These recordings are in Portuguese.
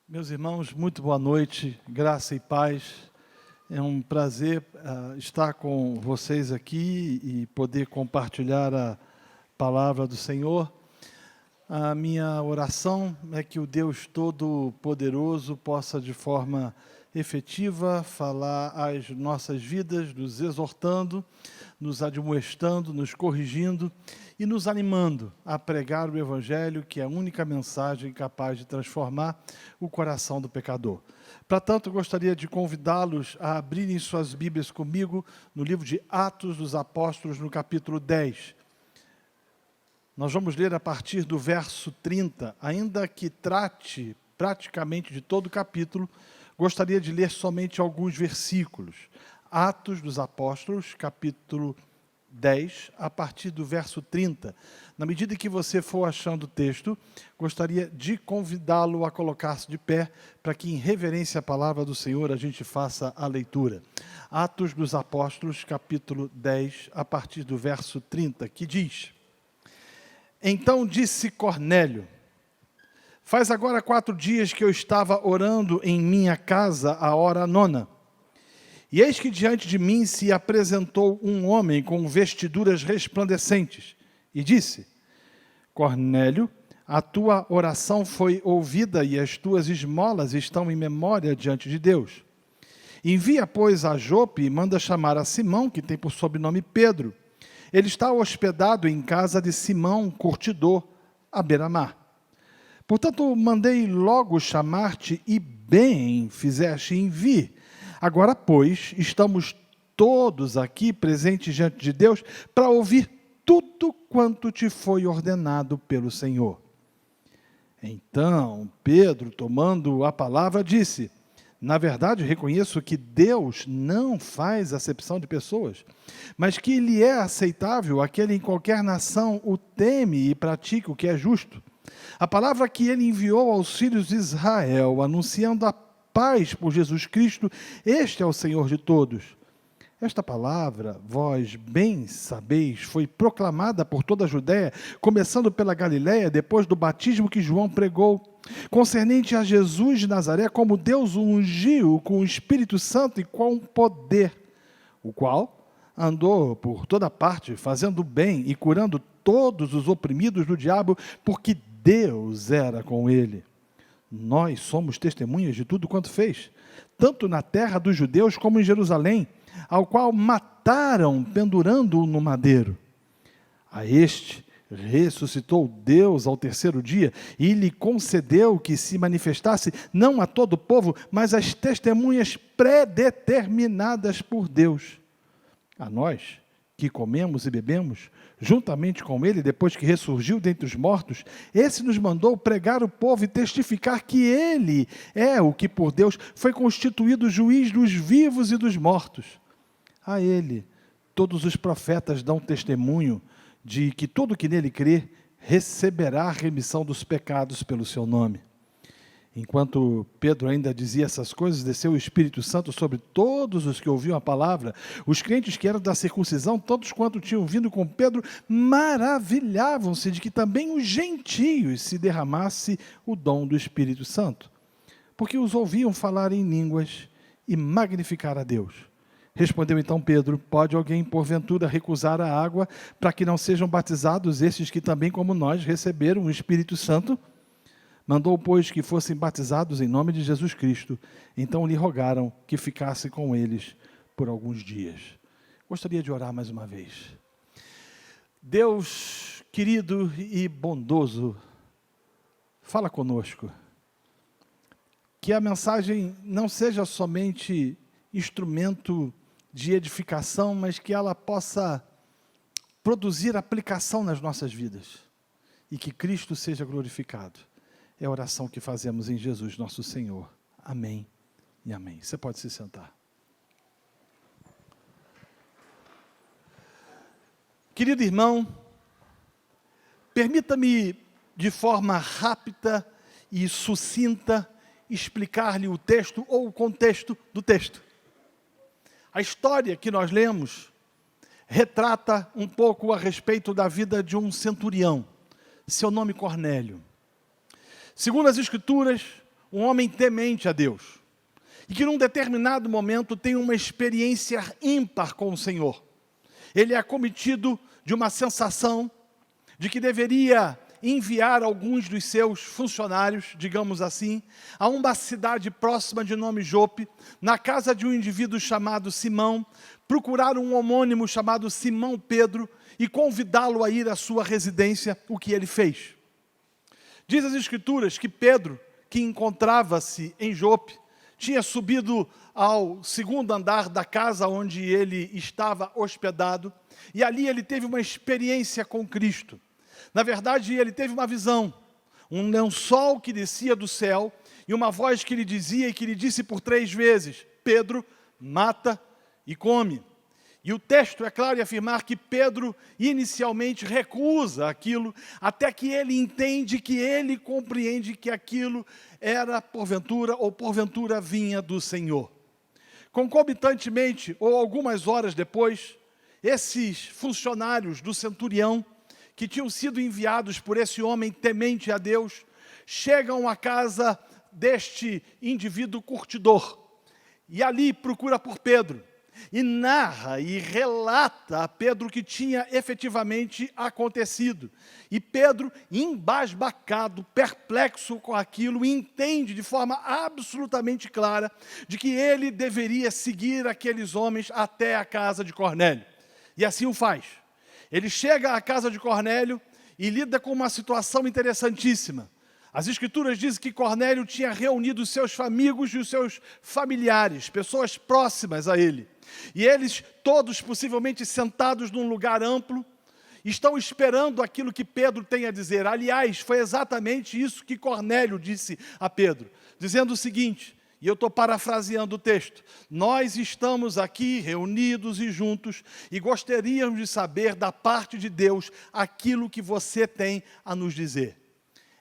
Meus irmãos, muito boa noite, graça e paz. É um prazer estar com vocês aqui e poder compartilhar a palavra do Senhor. A minha oração é que o Deus Todo-Poderoso possa, de forma efetiva, falar às nossas vidas, nos exortando, nos admoestando, nos corrigindo e nos animando a pregar o Evangelho, que é a única mensagem capaz de transformar o coração do pecador. Para tanto, gostaria de convidá-los a abrirem suas Bíblias comigo no livro de Atos dos Apóstolos, no capítulo 10. Nós vamos ler a partir do verso 30, ainda que trate praticamente de todo o capítulo, gostaria de ler somente alguns versículos. Atos dos Apóstolos, capítulo 10, a partir do verso 30. Na medida que você for achando o texto, gostaria de convidá-lo a colocar-se de pé, para que, em reverência à palavra do Senhor, a gente faça a leitura. Atos dos Apóstolos, capítulo 10, a partir do verso 30, que diz: Então disse Cornélio: Faz agora 4 dias que eu estava orando em minha casa à hora nona. E eis que diante de mim se apresentou um homem com vestiduras resplandecentes e disse: Cornélio, a tua oração foi ouvida e as tuas esmolas estão em memória diante de Deus. Envia, pois, a Jope e manda chamar a Simão, que tem por sobrenome Pedro. Ele está hospedado em casa de Simão, curtidor, à beira-mar. Portanto, mandei logo chamar-te e bem fizeste em vir. Agora, pois, estamos todos aqui presentes diante de Deus para ouvir tudo quanto te foi ordenado pelo Senhor. Então, Pedro, tomando a palavra, disse: Na verdade, reconheço que Deus não faz acepção de pessoas, mas que Ele é aceitável àquele em qualquer nação o teme e pratica o que é justo. A palavra que Ele enviou aos filhos de Israel, anunciando a paz por Jesus Cristo, este é o Senhor de todos. Esta palavra, vós bem sabeis, foi proclamada por toda a Judéia, começando pela Galiléia, depois do batismo que João pregou, concernente a Jesus de Nazaré, como Deus o ungiu com o Espírito Santo e com poder, o qual andou por toda parte, fazendo bem e curando todos os oprimidos do diabo, porque Deus era com ele. Nós somos testemunhas de tudo quanto fez, tanto na terra dos judeus como em Jerusalém, ao qual mataram pendurando-o no madeiro. A este ressuscitou Deus ao terceiro dia e lhe concedeu que se manifestasse não a todo o povo, mas às testemunhas predeterminadas por Deus. A nós, que comemos e bebemos, juntamente com ele, depois que ressurgiu dentre os mortos, esse nos mandou pregar o povo e testificar que ele é o que por Deus foi constituído juiz dos vivos e dos mortos. A ele, todos os profetas dão testemunho de que todo que nele crê receberá a remissão dos pecados pelo seu nome. Enquanto Pedro ainda dizia essas coisas, desceu o Espírito Santo sobre todos os que ouviam a palavra. Os crentes que eram da circuncisão, todos quanto tinham vindo com Pedro, maravilhavam-se de que também os gentios se derramasse o dom do Espírito Santo, porque os ouviam falar em línguas e magnificar a Deus. Respondeu então Pedro: Pode alguém porventura recusar a água para que não sejam batizados estes que também como nós receberam o Espírito Santo? Mandou, pois, que fossem batizados em nome de Jesus Cristo. Então lhe rogaram que ficasse com eles por alguns dias. Gostaria de orar mais uma vez. Deus querido e bondoso, fala conosco. Que a mensagem não seja somente instrumento de edificação, mas que ela possa produzir aplicação nas nossas vidas. E que Cristo seja glorificado. É a oração que fazemos em Jesus, nosso Senhor. Amém e amém. Você pode se sentar. Querido irmão, permita-me, de forma rápida e sucinta, explicar-lhe o texto ou o contexto do texto. A história que nós lemos retrata um pouco a respeito da vida de um centurião, seu nome Cornélio. Segundo as Escrituras, um homem temente a Deus, e que num determinado momento tem uma experiência ímpar com o Senhor. Ele é acometido de uma sensação de que deveria enviar alguns dos seus funcionários, digamos assim, a uma cidade próxima de nome Jope, na casa de um indivíduo chamado Simão, procurar um homônimo chamado Simão Pedro e convidá-lo a ir à sua residência, o que ele fez. Diz as Escrituras que Pedro, que encontrava-se em Jope, tinha subido ao segundo andar da casa onde ele estava hospedado, e ali ele teve uma experiência com Cristo. Na verdade, ele teve uma visão, um lençol que descia do céu, e uma voz que lhe dizia e que lhe disse por 3 vezes, Pedro, mata e come. E o texto é claro em afirmar que Pedro inicialmente recusa aquilo, até que ele entende, que ele compreende que aquilo era porventura, ou porventura vinha do Senhor. Concomitantemente, ou algumas horas depois, esses funcionários do centurião, que tinham sido enviados por esse homem temente a Deus, chegam à casa deste indivíduo curtidor, e ali procura por Pedro, e narra e relata a Pedro o que tinha efetivamente acontecido. E Pedro, embasbacado, perplexo com aquilo, entende de forma absolutamente clara de que ele deveria seguir aqueles homens até a casa de Cornélio. E assim o faz. Ele chega à casa de Cornélio e lida com uma situação interessantíssima. As Escrituras dizem que Cornélio tinha reunido os seus amigos e os seus familiares, pessoas próximas a ele. E eles, todos possivelmente sentados num lugar amplo, estão esperando aquilo que Pedro tem a dizer. Aliás, foi exatamente isso que Cornélio disse a Pedro, dizendo o seguinte, e eu estou parafraseando o texto: nós estamos aqui reunidos e juntos e gostaríamos de saber da parte de Deus aquilo que você tem a nos dizer.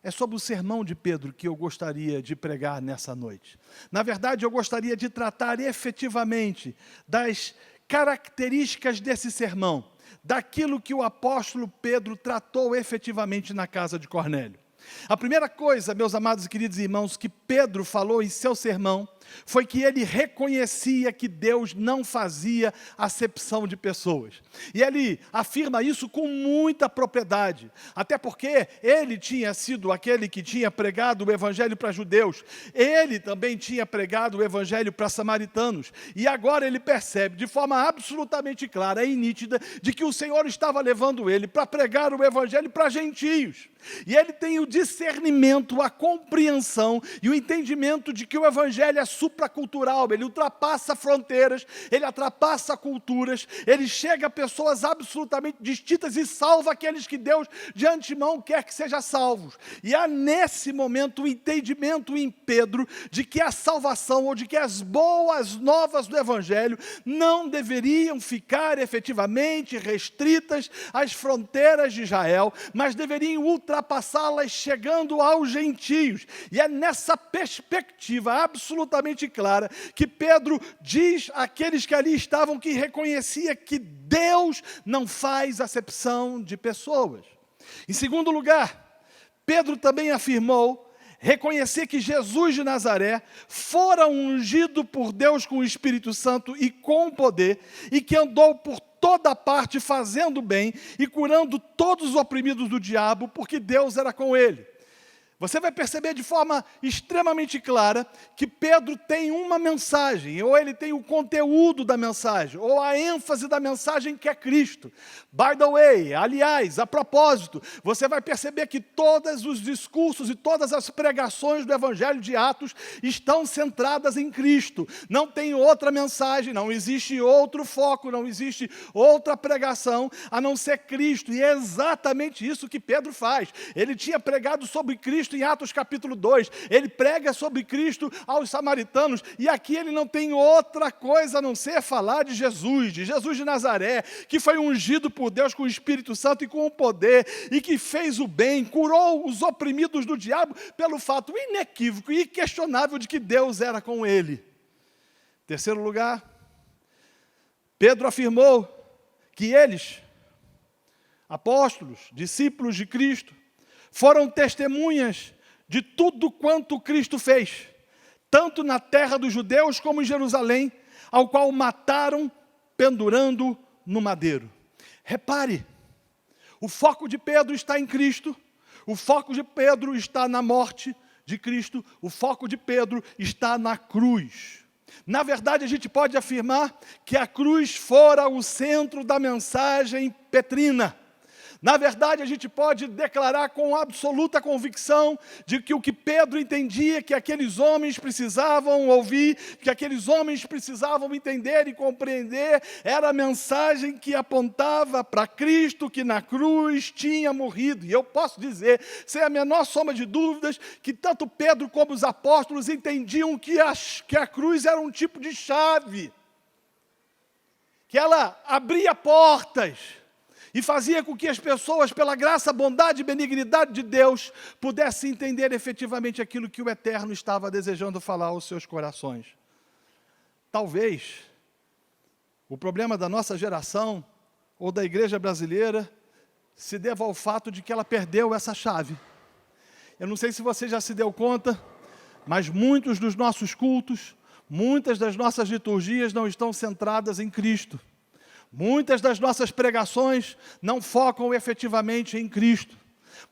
É sobre o sermão de Pedro que eu gostaria de pregar nessa noite. Na verdade, eu gostaria de tratar efetivamente das características desse sermão, daquilo que o apóstolo Pedro tratou efetivamente na casa de Cornélio. A primeira coisa, meus amados e queridos irmãos, que Pedro falou em seu sermão, foi que ele reconhecia que Deus não fazia acepção de pessoas. E ele afirma isso com muita propriedade, até porque ele tinha sido aquele que tinha pregado o evangelho para judeus, ele também tinha pregado o evangelho para samaritanos, e agora ele percebe de forma absolutamente clara e nítida de que o Senhor estava levando ele para pregar o evangelho para gentios. E ele tem o discernimento, a compreensão e o entendimento de que o evangelho é supracultural, ele ultrapassa fronteiras, ele ultrapassa culturas, ele chega a pessoas absolutamente distintas e salva aqueles que Deus de antemão quer que sejam salvos. E há nesse momento o entendimento em Pedro de que a salvação ou de que as boas novas do evangelho não deveriam ficar efetivamente restritas às fronteiras de Israel, mas deveriam ultrapassá-las chegando aos gentios. E é nessa perspectiva absolutamente clara que Pedro diz àqueles que ali estavam que reconhecia que Deus não faz acepção de pessoas. Em segundo lugar, Pedro também afirmou reconhecer que Jesus de Nazaré fora ungido por Deus com o Espírito Santo e com poder, e que andou por toda parte fazendo bem e curando todos os oprimidos do diabo, porque Deus era com ele. Você vai perceber de forma extremamente clara que Pedro tem uma mensagem, ou ele tem o conteúdo da mensagem, ou a ênfase da mensagem que é Cristo. By the way, aliás, a propósito, você vai perceber que todos os discursos e todas as pregações do Evangelho de Atos estão centradas em Cristo. Não tem outra mensagem, não existe outro foco, não existe outra pregação, a não ser Cristo. E é exatamente isso que Pedro faz. Ele tinha pregado sobre Cristo em Atos capítulo 2, ele prega sobre Cristo aos samaritanos, e aqui ele não tem outra coisa a não ser falar de Jesus de Nazaré, que foi ungido por Deus com o Espírito Santo e com o poder, e que fez o bem, curou os oprimidos do diabo, pelo fato inequívoco e inquestionável de que Deus era com ele. Terceiro lugar, Pedro afirmou que eles, apóstolos, discípulos de Cristo, foram testemunhas de tudo quanto Cristo fez, tanto na terra dos judeus como em Jerusalém, ao qual mataram pendurando no madeiro. Repare, o foco de Pedro está em Cristo, o foco de Pedro está na morte de Cristo, o foco de Pedro está na cruz. Na verdade, a gente pode afirmar que a cruz fora o centro da mensagem petrina. Na verdade, a gente pode declarar com absoluta convicção de que o que Pedro entendia que aqueles homens precisavam ouvir, que aqueles homens precisavam entender e compreender, era a mensagem que apontava para Cristo, que na cruz tinha morrido. E eu posso dizer, sem a menor soma de dúvidas, que tanto Pedro como os apóstolos entendiam que a cruz era um tipo de chave, que ela abria portas, e fazia com que as pessoas, pela graça, bondade e benignidade de Deus, pudessem entender efetivamente aquilo que o Eterno estava desejando falar aos seus corações. Talvez o problema da nossa geração, ou da igreja brasileira, se deva ao fato de que ela perdeu essa chave. Eu não sei se você já se deu conta, mas muitos dos nossos cultos, muitas das nossas liturgias não estão centradas em Cristo. Muitas das nossas pregações não focam efetivamente em Cristo.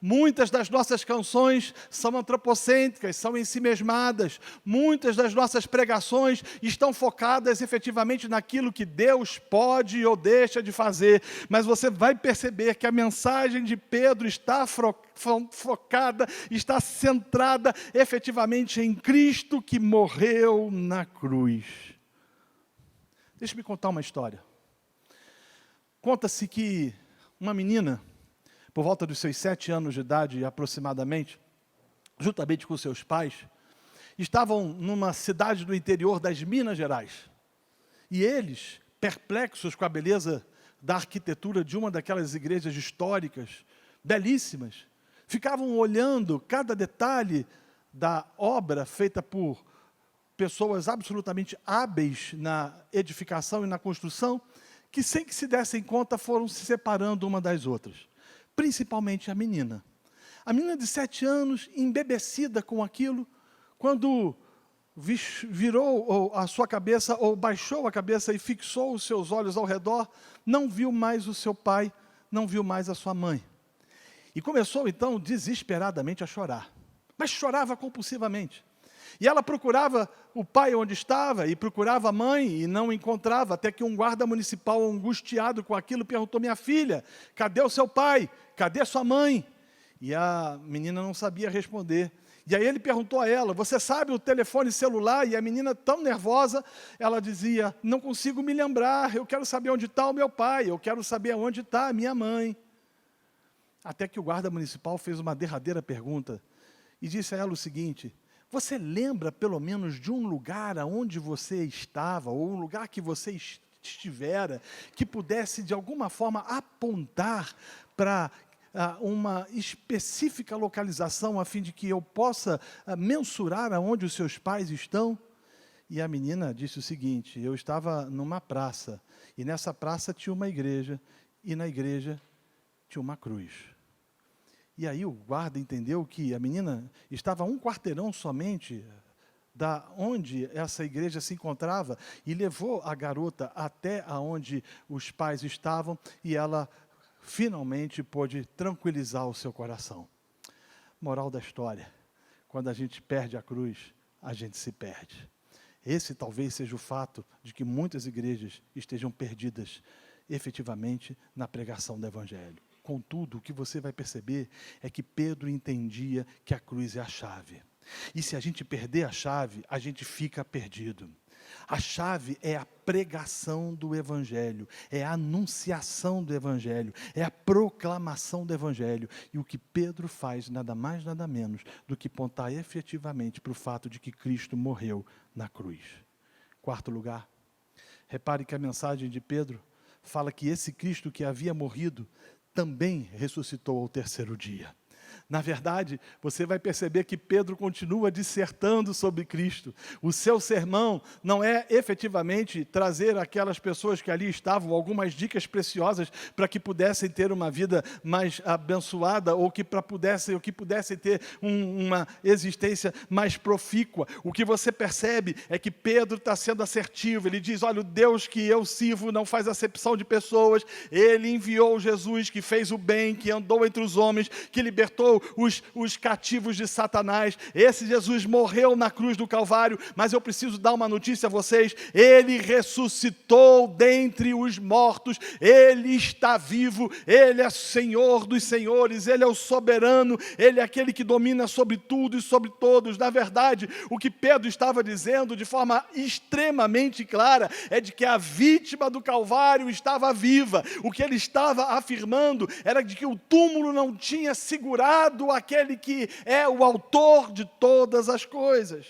Muitas das nossas canções são antropocêntricas, são ensimesmadas. Muitas das nossas pregações estão focadas efetivamente naquilo que Deus pode ou deixa de fazer. Mas você vai perceber que a mensagem de Pedro está focada, está centrada efetivamente em Cristo que morreu na cruz. Deixa-me contar uma história. Conta-se que uma menina, por volta dos seus 7 anos de idade aproximadamente, juntamente com seus pais, estavam numa cidade do interior das Minas Gerais. E eles, perplexos com a beleza da arquitetura de uma daquelas igrejas históricas, belíssimas, ficavam olhando cada detalhe da obra feita por pessoas absolutamente hábeis na edificação e na construção, que sem que se dessem conta foram se separando uma das outras, principalmente a menina. A menina de 7 anos, embebecida com aquilo, quando virou a sua cabeça, ou baixou a cabeça e fixou os seus olhos ao redor, não viu mais o seu pai, não viu mais a sua mãe. E começou então desesperadamente a chorar, mas chorava compulsivamente. E ela procurava o pai onde estava, e procurava a mãe, e não encontrava, até que um guarda municipal, angustiado com aquilo, perguntou: minha filha, cadê o seu pai? Cadê sua mãe? E a menina não sabia responder. E aí ele perguntou a ela: você sabe o telefone celular? E a menina, tão nervosa, ela dizia: não consigo me lembrar, eu quero saber onde está o meu pai, eu quero saber onde está a minha mãe. Até que o guarda municipal fez uma derradeira pergunta, e disse a ela o seguinte: você lembra pelo menos de um lugar aonde você estava, ou um lugar que você estivera, que pudesse de alguma forma apontar para uma específica localização, a fim de que eu possa mensurar aonde os seus pais estão? E a menina disse o seguinte: eu estava numa praça, e nessa praça tinha uma igreja, e na igreja tinha uma cruz. E aí o guarda entendeu que a menina estava a um quarteirão somente da onde essa igreja se encontrava, e levou a garota até aonde os pais estavam, e ela finalmente pôde tranquilizar o seu coração. Moral da história: quando a gente perde a cruz, a gente se perde. Esse talvez seja o fato de que muitas igrejas estejam perdidas efetivamente na pregação do Evangelho. Contudo, o que você vai perceber é que Pedro entendia que a cruz é a chave. E se a gente perder a chave, a gente fica perdido. A chave é a pregação do Evangelho, é a anunciação do Evangelho, é a proclamação do Evangelho. E o que Pedro faz, nada mais, nada menos, do que apontar efetivamente para o fato de que Cristo morreu na cruz. 4º lugar, repare que a mensagem de Pedro fala que esse Cristo que havia morrido também ressuscitou ao 3º dia. Na verdade, você vai perceber que Pedro continua dissertando sobre Cristo. O seu sermão não é efetivamente trazer aquelas pessoas que ali estavam algumas dicas preciosas para que pudessem ter uma vida mais abençoada ou que pudessem ter uma existência mais profícua. O que você percebe é que Pedro está sendo assertivo. Ele diz, olha, o Deus que eu sirvo não faz acepção de pessoas. Ele enviou Jesus que fez o bem, que andou entre os homens, que libertou os cativos de Satanás. Esse Jesus morreu na cruz do Calvário, mas eu preciso dar uma notícia a vocês: ele ressuscitou dentre os mortos, ele está vivo, ele é Senhor dos senhores, ele é o soberano, ele é aquele que domina sobre tudo e sobre todos. Na verdade, o que Pedro estava dizendo de forma extremamente clara é de que a vítima do Calvário estava viva. O que ele estava afirmando era de que o túmulo não tinha segurado aquele que é o autor de todas as coisas.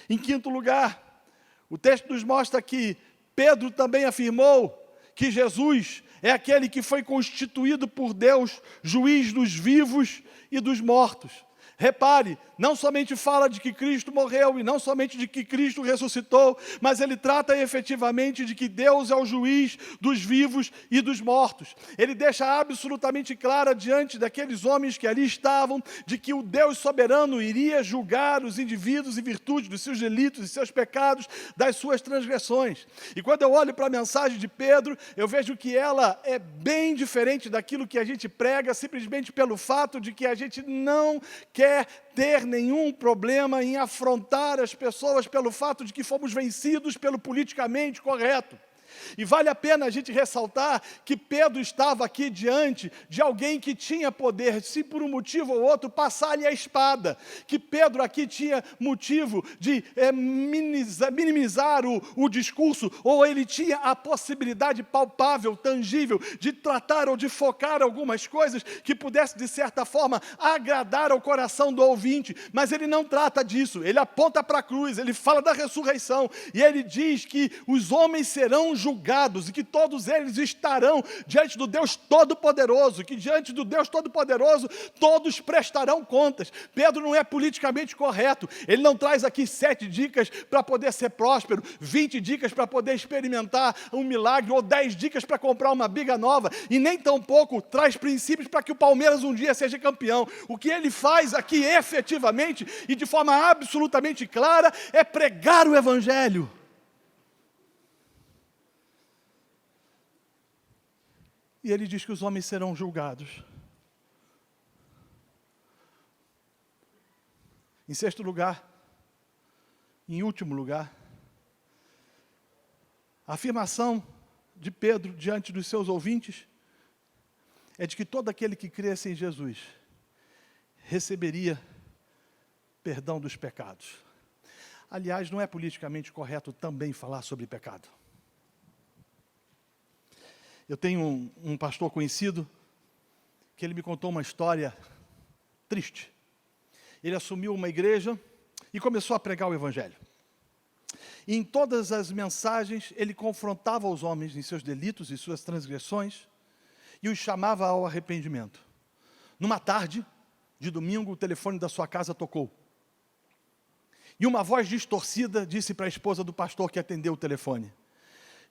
Em quinto lugar, o texto nos mostra que Pedro também afirmou que Jesus é aquele que foi constituído por Deus, juiz dos vivos e dos mortos. Repare, não somente fala de que Cristo morreu e não somente de que Cristo ressuscitou, mas ele trata efetivamente de que Deus é o juiz dos vivos e dos mortos. Ele deixa absolutamente clara diante daqueles homens que ali estavam, de que o Deus soberano iria julgar os indivíduos em virtude dos seus delitos e seus pecados, das suas transgressões. E quando eu olho para a mensagem de Pedro, eu vejo que ela é bem diferente daquilo que a gente prega, simplesmente pelo fato de que a gente não quer ter nenhum problema em afrontar as pessoas pelo fato de que fomos vencidos pelo politicamente correto. E vale a pena a gente ressaltar que Pedro estava aqui diante de alguém que tinha poder, se por um motivo ou outro, passar-lhe a espada. Que Pedro aqui tinha motivo de minimizar o discurso, ou ele tinha a possibilidade palpável, tangível, de tratar ou de focar algumas coisas que pudesse, de certa forma, agradar ao coração do ouvinte. Mas ele não trata disso, ele aponta para a cruz, ele fala da ressurreição, e ele diz que os homens serão julgados e que todos eles estarão diante do Deus Todo-Poderoso, que diante do Deus Todo-Poderoso todos prestarão contas. Pedro não é politicamente correto, ele não traz aqui 7 dicas para poder ser próspero, 20 dicas para poder experimentar um milagre, ou 10 dicas para comprar uma biga nova, e nem tampouco traz princípios para que o Palmeiras um dia seja campeão. O que ele faz aqui efetivamente e de forma absolutamente clara é pregar o Evangelho. E ele diz que os homens serão julgados. Em sexto lugar, em último lugar, a afirmação de Pedro diante dos seus ouvintes é de que todo aquele que cresce em Jesus receberia perdão dos pecados. Aliás, não é politicamente correto também falar sobre pecado. Eu tenho um pastor conhecido que ele me contou uma história triste. Ele assumiu uma igreja e começou a pregar o Evangelho. E em todas as mensagens ele confrontava os homens em seus delitos e suas transgressões e os chamava ao arrependimento. Numa tarde de domingo, o telefone da sua casa tocou. E uma voz distorcida disse para a esposa do pastor que atendeu o telefone: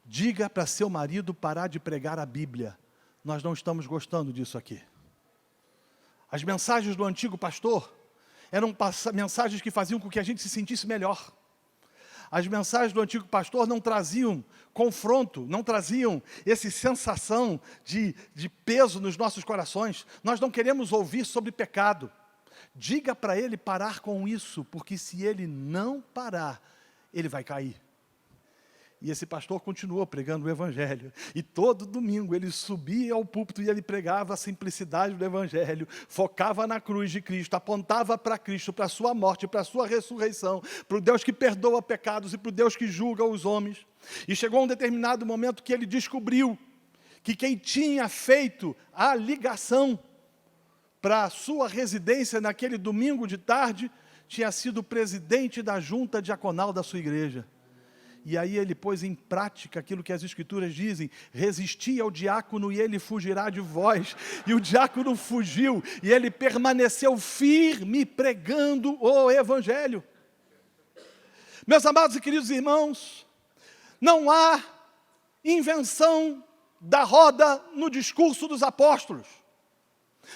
diga para seu marido parar de pregar a Bíblia. Nós não estamos gostando disso aqui. As mensagens do antigo pastor eram mensagens que faziam com que a gente se sentisse melhor. As mensagens do antigo pastor não traziam confronto, não traziam essa sensação de peso nos nossos corações. Nós não queremos ouvir sobre pecado. Diga para ele parar com isso, porque se ele não parar, ele vai cair. E esse pastor continuou pregando o Evangelho. E todo domingo ele subia ao púlpito e ele pregava a simplicidade do Evangelho, focava na cruz de Cristo, apontava para Cristo, para a sua morte, para a sua ressurreição, para o Deus que perdoa pecados e para o Deus que julga os homens. E chegou um determinado momento que ele descobriu que quem tinha feito a ligação para a sua residência naquele domingo de tarde tinha sido o presidente da junta diaconal da sua igreja. E aí ele pôs em prática aquilo que as Escrituras dizem: resisti ao diácono e ele fugirá de vós. E o diácono fugiu e ele permaneceu firme pregando o Evangelho. Meus amados e queridos irmãos, não há invenção da roda no discurso dos apóstolos.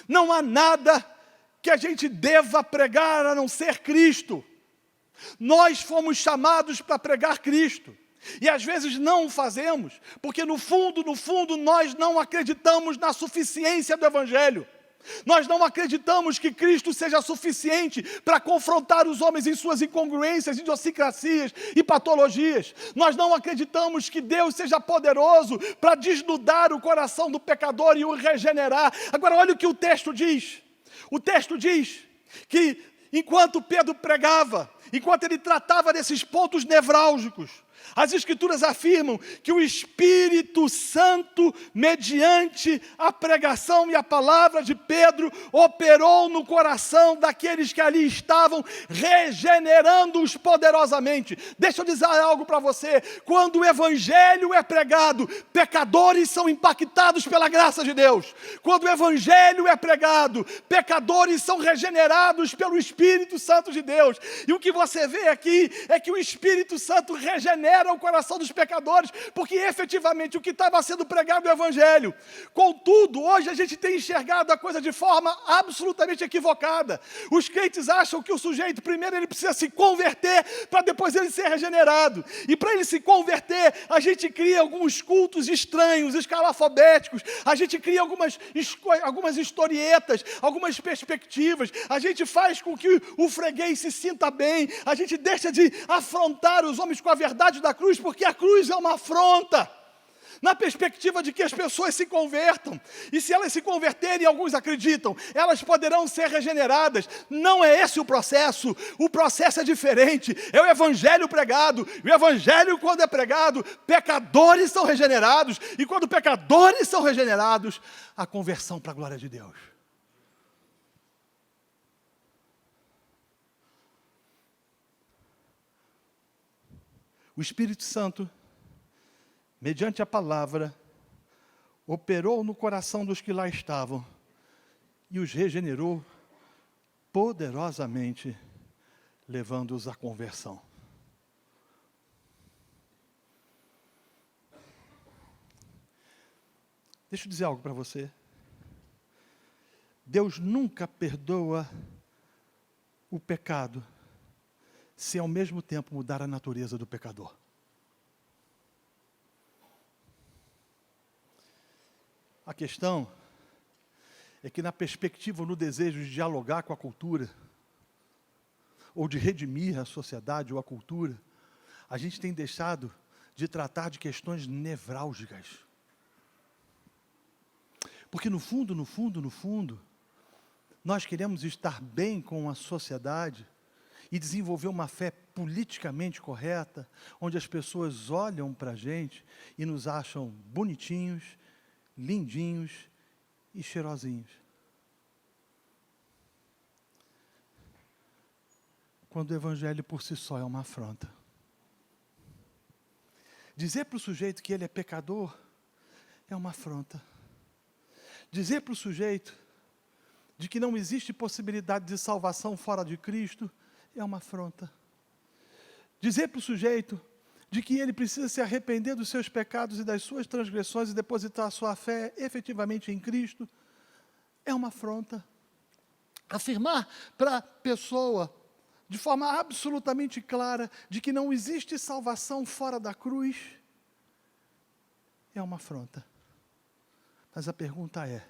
Não há nada que a gente deva pregar a não ser Cristo. Nós fomos chamados para pregar Cristo. E às vezes não o fazemos, porque no fundo, nós não acreditamos na suficiência do Evangelho. Nós não acreditamos que Cristo seja suficiente para confrontar os homens em suas incongruências, idiosincrasias e patologias. Nós não acreditamos que Deus seja poderoso para desnudar o coração do pecador e o regenerar. Agora olha o que o texto diz. O texto diz que enquanto Pedro pregava, enquanto ele tratava desses pontos nevrálgicos, as Escrituras afirmam que o Espírito Santo, mediante a pregação e a palavra de Pedro, operou no coração daqueles que ali estavam, regenerando-os poderosamente. Deixa eu dizer algo para você: quando o Evangelho é pregado, pecadores são impactados pela graça de Deus. Quando o Evangelho é pregado, pecadores são regenerados pelo Espírito Santo de Deus. E o que você vê aqui é que o Espírito Santo regenera o coração dos pecadores, porque efetivamente o que estava sendo pregado é o Evangelho. Contudo, hoje a gente tem enxergado a coisa de forma absolutamente equivocada. Os crentes acham que o sujeito, primeiro ele precisa se converter, para depois ele ser regenerado. E para ele se converter, a gente cria alguns cultos estranhos, escalafobéticos, a gente cria algumas historietas, algumas perspectivas, a gente faz com que o freguês se sinta bem, a gente deixa de afrontar os homens com a verdade da cruz, porque a cruz é uma afronta, na perspectiva de que as pessoas se convertam, e se elas se converterem, alguns acreditam, elas poderão ser regeneradas. Não é esse o processo é diferente, é o Evangelho pregado, e o Evangelho, quando é pregado, pecadores são regenerados, e quando pecadores são regenerados, a conversão para a glória de Deus. O Espírito Santo, mediante a palavra, operou no coração dos que lá estavam e os regenerou poderosamente, levando-os à conversão. Deixa eu dizer algo para você. Deus nunca perdoa o pecado se ao mesmo tempo mudar a natureza do pecador. A questão é que na perspectiva ou no desejo de dialogar com a cultura, ou de redimir a sociedade ou a cultura, a gente tem deixado de tratar de questões nevrálgicas. Porque no fundo, nós queremos estar bem com a sociedade, e desenvolver uma fé politicamente correta, onde as pessoas olham para a gente e nos acham bonitinhos, lindinhos e cheirosinhos. Quando o Evangelho por si só é uma afronta. Dizer para o sujeito que ele é pecador é uma afronta. Dizer para o sujeito de que não existe possibilidade de salvação fora de Cristo é uma afronta. Dizer para o sujeito de que ele precisa se arrepender dos seus pecados e das suas transgressões e depositar a sua fé efetivamente em Cristo é uma afronta. Afirmar para a pessoa, de forma absolutamente clara, de que não existe salvação fora da cruz, é uma afronta. Mas a pergunta é: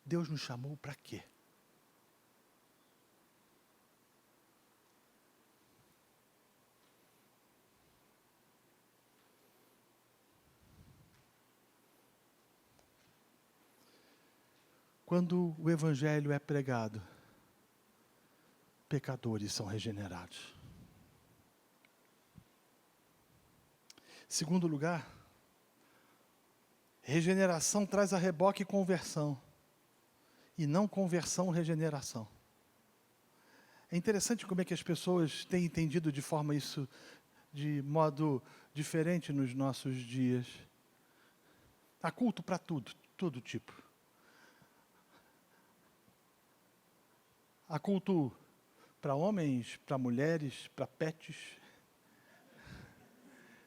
Deus nos chamou para quê? Quando o Evangelho é pregado, pecadores são regenerados. Segundo lugar, regeneração traz a reboque conversão, e não conversão regeneração. É interessante como é que as pessoas têm entendido isso de modo diferente nos nossos dias. Há culto para tudo, todo tipo. Há culto para homens, para mulheres, para pets.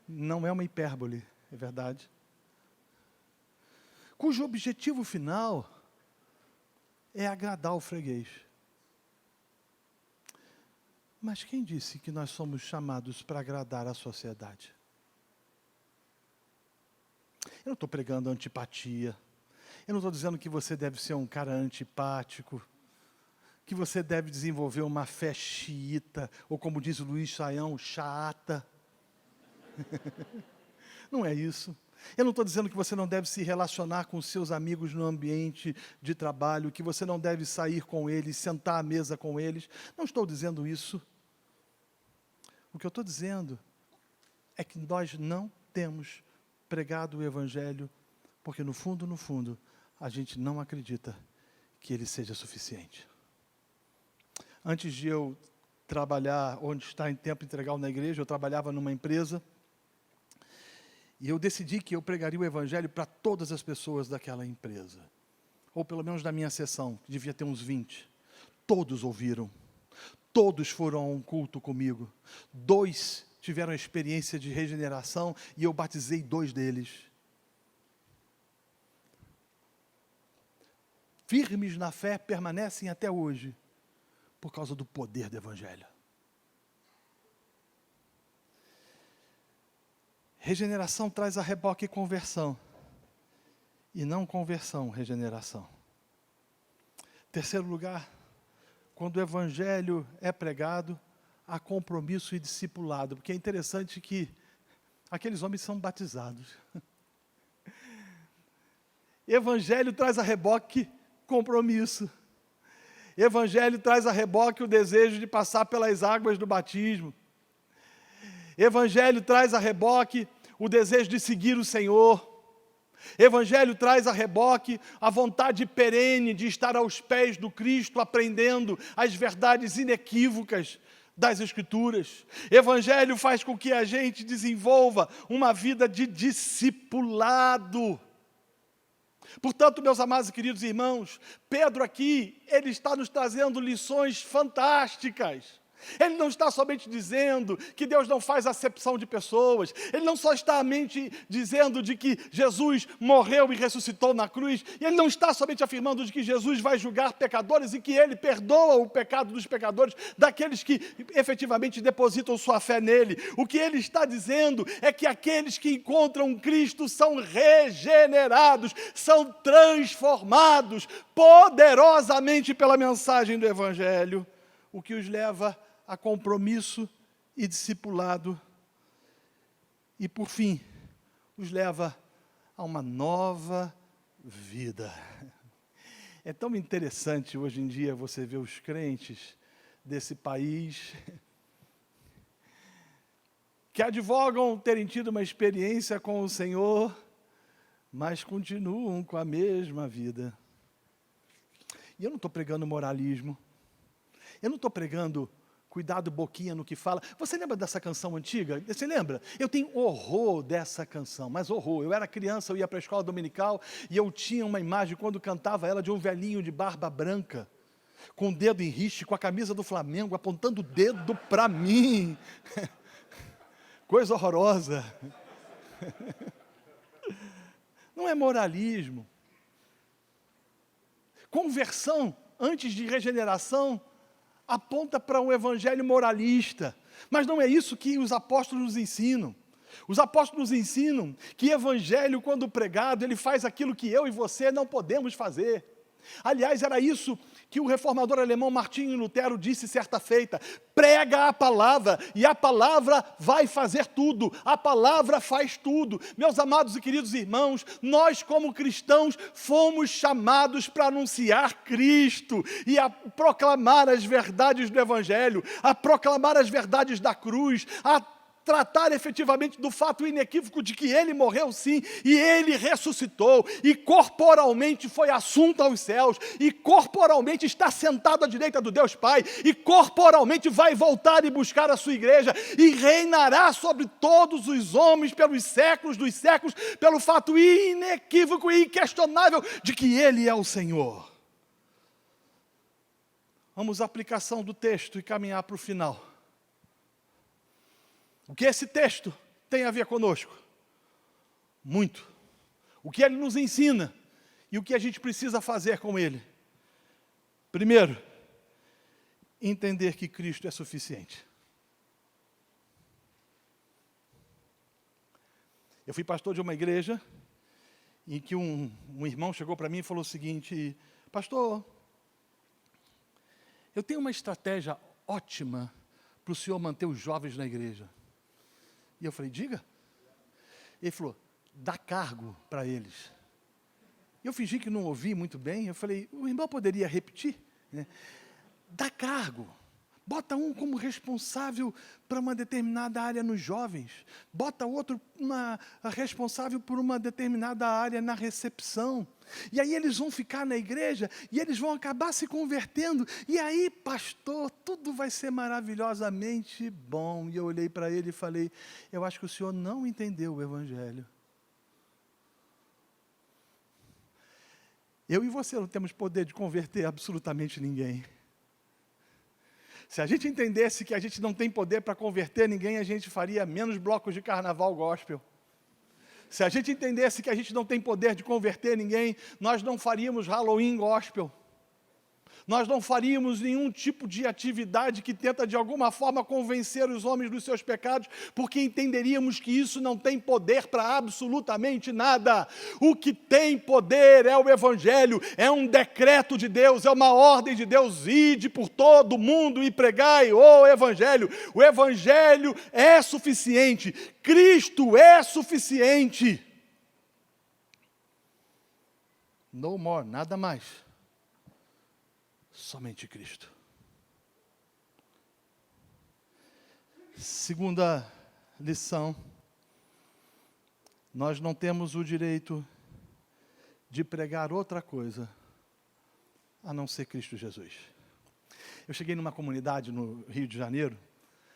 Não é uma hipérbole, é verdade. Cujo objetivo final é agradar o freguês. Mas quem disse que nós somos chamados para agradar a sociedade? Eu não estou pregando antipatia. Eu não estou dizendo que você deve ser um cara antipático, que você deve desenvolver uma fé xiita, ou como diz o Luiz Saião, chata. Não é isso. Eu não estou dizendo que você não deve se relacionar com seus amigos no ambiente de trabalho, que você não deve sair com eles, sentar à mesa com eles. Não estou dizendo isso. O que eu estou dizendo é que nós não temos pregado o Evangelho, porque no fundo, a gente não acredita que ele seja suficiente. Antes de eu trabalhar, onde está em tempo integral na igreja, eu trabalhava numa empresa, e eu decidi que eu pregaria o Evangelho para todas as pessoas daquela empresa. Ou pelo menos da minha seção, que devia ter uns 20. Todos ouviram. Todos foram a um culto comigo. 2 tiveram a experiência de regeneração e eu batizei 2 deles. Firmes na fé, permanecem até hoje, por causa do poder do Evangelho. Regeneração traz a reboque conversão. E não conversão, regeneração. Terceiro lugar, quando o Evangelho é pregado, há compromisso e discipulado. Porque é interessante que aqueles homens são batizados. Evangelho traz a reboque compromisso. Evangelho traz a reboque o desejo de passar pelas águas do batismo. Evangelho traz a reboque o desejo de seguir o Senhor. Evangelho traz a reboque a vontade perene de estar aos pés do Cristo, aprendendo as verdades inequívocas das Escrituras. Evangelho faz com que a gente desenvolva uma vida de discipulado. Portanto, meus amados e queridos irmãos, Pedro aqui, ele está nos trazendo lições fantásticas. Ele não está somente dizendo que Deus não faz acepção de pessoas. Ele não só está dizendo de que Jesus morreu e ressuscitou na cruz. E ele não está somente afirmando de que Jesus vai julgar pecadores e que ele perdoa o pecado dos pecadores, daqueles que efetivamente depositam sua fé nele. O que ele está dizendo é que aqueles que encontram Cristo são regenerados, são transformados poderosamente pela mensagem do Evangelho, o que os leva a compromisso e discipulado, e por fim, os leva a uma nova vida. É tão interessante hoje em dia você ver os crentes desse país que advogam terem tido uma experiência com o Senhor, mas continuam com a mesma vida. E eu não estou pregando moralismo, eu não estou pregando cuidado boquinha no que fala. Você lembra dessa canção antiga? Você lembra? Eu tenho horror dessa canção, mas horror. Eu era criança, eu ia para a escola dominical e eu tinha uma imagem, quando cantava ela, de um velhinho de barba branca, com o dedo em riste, com a camisa do Flamengo, apontando o dedo para mim. Coisa horrorosa. Não é moralismo. Conversão antes de regeneração aponta para um evangelho moralista, mas não é isso que os apóstolos nos ensinam. Os apóstolos nos ensinam que evangelho, quando pregado, ele faz aquilo que eu e você não podemos fazer. Aliás, era isso que o reformador alemão Martinho Lutero disse certa feita: prega a palavra, e a palavra vai fazer tudo, a palavra faz tudo. Meus amados e queridos irmãos, nós como cristãos fomos chamados para anunciar Cristo, e a proclamar as verdades do Evangelho, a proclamar as verdades da cruz, a tratar efetivamente do fato inequívoco de que ele morreu sim, e ele ressuscitou, e corporalmente foi assunto aos céus, e corporalmente está sentado à direita do Deus Pai, e corporalmente vai voltar e buscar a sua igreja, e reinará sobre todos os homens pelos séculos dos séculos, pelo fato inequívoco e inquestionável de que ele é o Senhor. Vamos à aplicação do texto e caminhar para o final. O que esse texto tem a ver conosco? Muito. O que ele nos ensina e o que a gente precisa fazer com ele. Primeiro, entender que Cristo é suficiente. Eu fui pastor de uma igreja em que um irmão chegou para mim e falou o seguinte: pastor, eu tenho uma estratégia ótima para o senhor manter os jovens na igreja. E eu falei, diga. Ele falou, dá cargo para eles. Eu fingi que não ouvi muito bem. Eu falei, o irmão poderia repetir? Dá cargo. Bota um como responsável para uma determinada área nos jovens. Bota outro responsável por uma determinada área na recepção. E aí eles vão ficar na igreja e eles vão acabar se convertendo. E aí, pastor, tudo vai ser maravilhosamente bom. E eu olhei para ele e falei, eu acho que o senhor não entendeu o Evangelho. Eu e você não temos poder de converter absolutamente ninguém. Se a gente entendesse que a gente não tem poder para converter ninguém, a gente faria menos blocos de carnaval gospel. Se a gente entendesse que a gente não tem poder de converter ninguém, nós não faríamos Halloween gospel. Nós não faríamos nenhum tipo de atividade que tenta de alguma forma convencer os homens dos seus pecados, porque entenderíamos que isso não tem poder para absolutamente nada. O que tem poder é o Evangelho, é um decreto de Deus, é uma ordem de Deus, ide por todo o mundo e pregai o Evangelho. O Evangelho é suficiente, Cristo é suficiente. No more, nada mais. Somente Cristo. Segunda lição, nós não temos o direito de pregar outra coisa a não ser Cristo Jesus. Eu cheguei numa comunidade no Rio de Janeiro,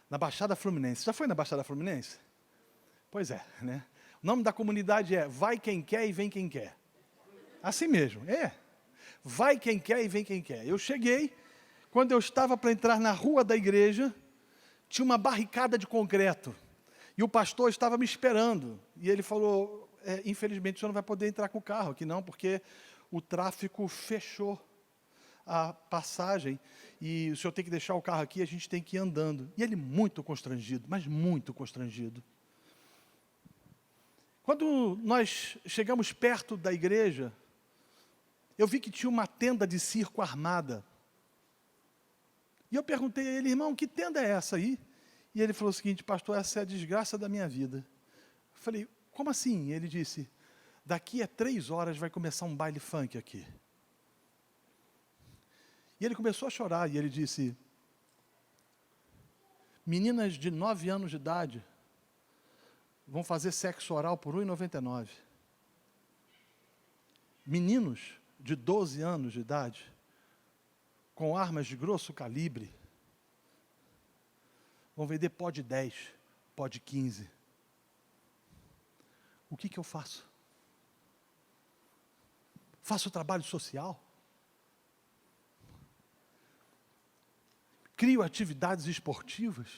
na Baixada Fluminense. Já foi na Baixada Fluminense? Pois é, né? O nome da comunidade é Vai Quem Quer e Vem Quem Quer. Assim mesmo, é. Vai quem quer e vem quem quer. Eu cheguei, quando eu estava para entrar na rua da igreja, tinha uma barricada de concreto. E o pastor estava me esperando. E ele falou, infelizmente o senhor não vai poder entrar com o carro aqui não, porque o tráfico fechou a passagem. E o senhor tem que deixar o carro aqui, a gente tem que ir andando. E ele muito constrangido, mas muito constrangido. Quando nós chegamos perto da igreja, eu vi que tinha uma tenda de circo armada. E eu perguntei a ele, irmão, que tenda é essa aí? E ele falou o seguinte, pastor, essa é a desgraça da minha vida. Eu falei, como assim? Ele disse, daqui a 3 horas vai começar um baile funk aqui. E ele começou a chorar, e ele disse, meninas de 9 anos de idade vão fazer sexo oral por R$ 1,99. Meninos de 12 anos de idade, com armas de grosso calibre, vão vender pó de 10, pó de 15. O que eu faço? Faço trabalho social? Crio atividades esportivas?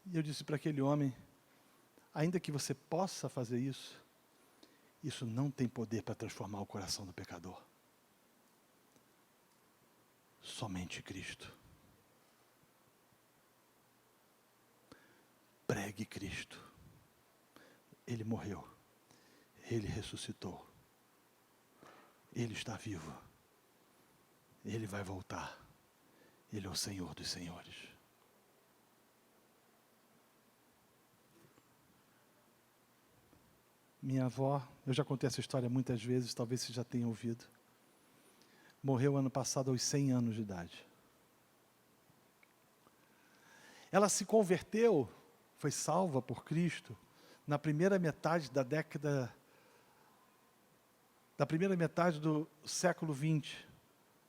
E eu disse para aquele homem, ainda que você possa fazer isso, isso não tem poder para transformar o coração do pecador. Somente Cristo. Pregue Cristo. Ele morreu. Ele ressuscitou. Ele está vivo. Ele vai voltar. Ele é o Senhor dos senhores. Minha avó, eu já contei essa história muitas vezes, talvez você já tenha ouvido. Morreu ano passado aos 100 anos de idade. Ela se converteu, foi salva por Cristo, na primeira metade do século XX,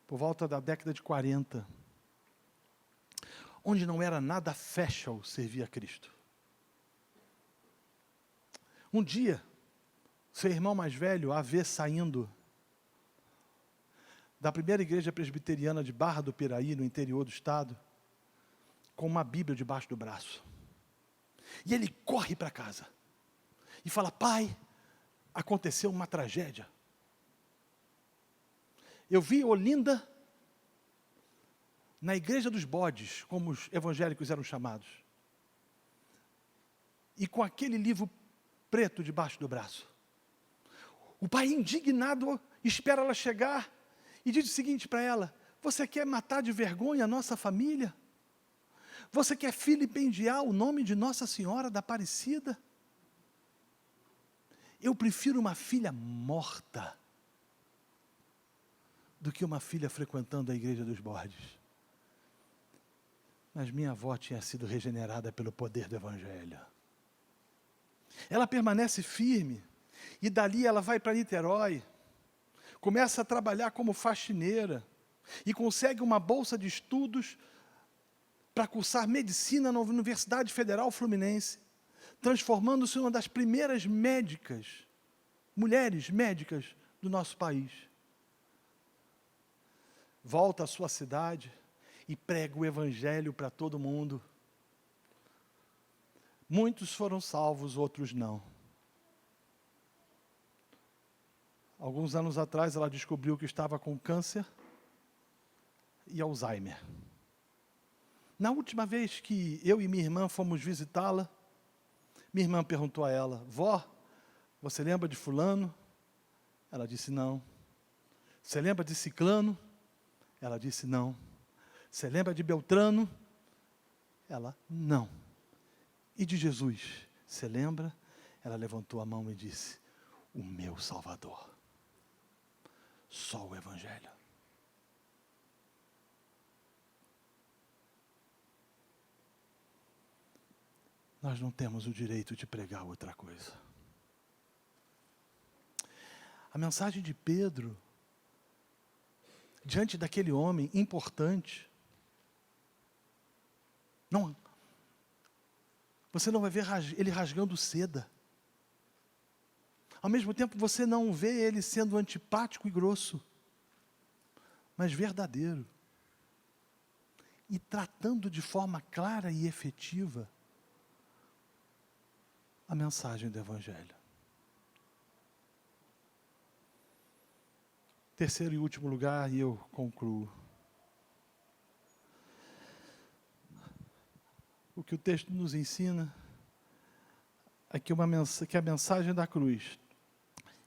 por volta da década de 40, onde não era nada fashion servir a Cristo. Um dia, seu irmão mais velho a vê saindo da primeira igreja presbiteriana de Barra do Piraí, no interior do estado, com uma Bíblia debaixo do braço. E ele corre para casa e fala: pai, aconteceu uma tragédia. Eu vi Olinda na igreja dos bodes, como os evangélicos eram chamados, e com aquele livro preto debaixo do braço. O pai, indignado, espera ela chegar e diz o seguinte para ela: você quer matar de vergonha a nossa família? Você quer vilipendiar o nome de Nossa Senhora da Aparecida? Eu prefiro uma filha morta do que uma filha frequentando a igreja dos bodes. Mas minha avó tinha sido regenerada pelo poder do Evangelho. Ela permanece firme, e dali ela vai para Niterói, começa a trabalhar como faxineira, e consegue uma bolsa de estudos para cursar medicina na Universidade Federal Fluminense, transformando-se em uma das primeiras médicas, mulheres médicas do nosso país. Volta à sua cidade e prega o Evangelho para todo mundo. Muitos foram salvos, outros não. Alguns anos atrás ela descobriu que estava com câncer e Alzheimer. Na última vez que eu e minha irmã fomos visitá-la, minha irmã perguntou a ela: vó, você lembra de fulano? Ela disse não. Você lembra de ciclano? Ela disse não. Você lembra de Beltrano? Ela, não. E de Jesus? Você lembra? Ela levantou a mão e disse: o meu Salvador. Só o Evangelho. Nós não temos o direito de pregar outra coisa. A mensagem de Pedro, diante daquele homem importante, não, você não vai ver ele rasgando seda. Ao mesmo tempo, você não vê ele sendo antipático e grosso, mas verdadeiro. E tratando de forma clara e efetiva a mensagem do Evangelho. Terceiro e último lugar, e eu concluo. O que o texto nos ensina é que a mensagem da cruz,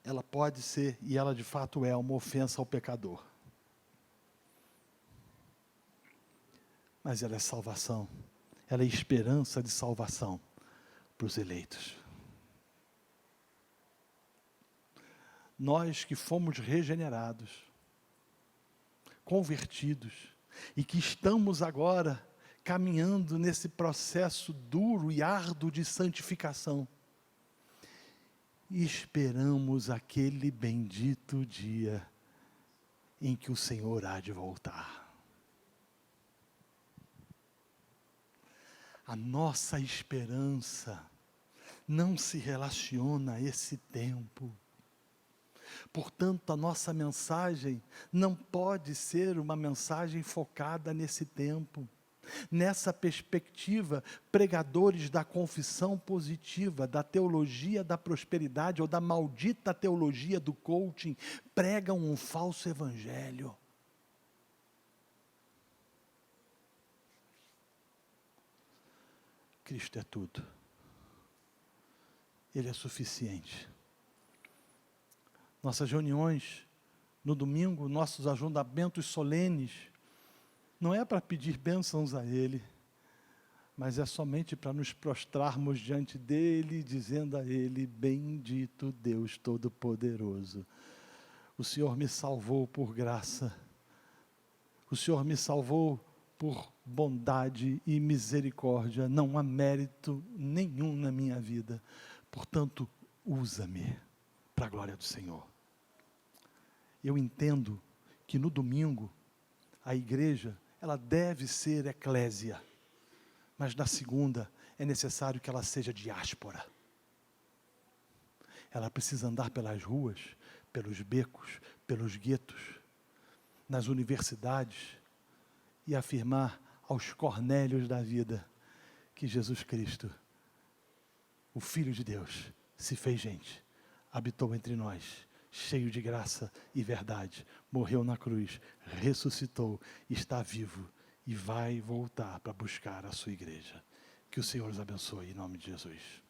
ela pode ser, e ela de fato é, uma ofensa ao pecador. Mas ela é salvação, ela é esperança de salvação para os eleitos. Nós que fomos regenerados, convertidos, e que estamos agora caminhando nesse processo duro e árduo de santificação, e esperamos aquele bendito dia em que o Senhor há de voltar. A nossa esperança não se relaciona a esse tempo. Portanto, a nossa mensagem não pode ser uma mensagem focada nesse tempo. Nessa perspectiva, pregadores da confissão positiva, da teologia da prosperidade ou da maldita teologia do coaching, pregam um falso evangelho. Cristo é tudo. Ele é suficiente. Nossas reuniões, no domingo, nossos ajuntamentos solenes, não é para pedir bênçãos a Ele, mas é somente para nos prostrarmos diante dEle, dizendo a Ele: bendito Deus Todo-Poderoso, o Senhor me salvou por graça, o Senhor me salvou por bondade e misericórdia, não há mérito nenhum na minha vida. Portanto, usa-me para a glória do Senhor. Eu entendo que no domingo, a igreja, ela deve ser eclésia, mas na segunda é necessário que ela seja diáspora. Ela precisa andar pelas ruas, pelos becos, pelos guetos, nas universidades, e afirmar aos Cornélios da vida que Jesus Cristo, o Filho de Deus, se fez gente, habitou entre nós, cheio de graça e verdade, morreu na cruz, ressuscitou, está vivo e vai voltar para buscar a sua igreja. Que o Senhor os abençoe em nome de Jesus.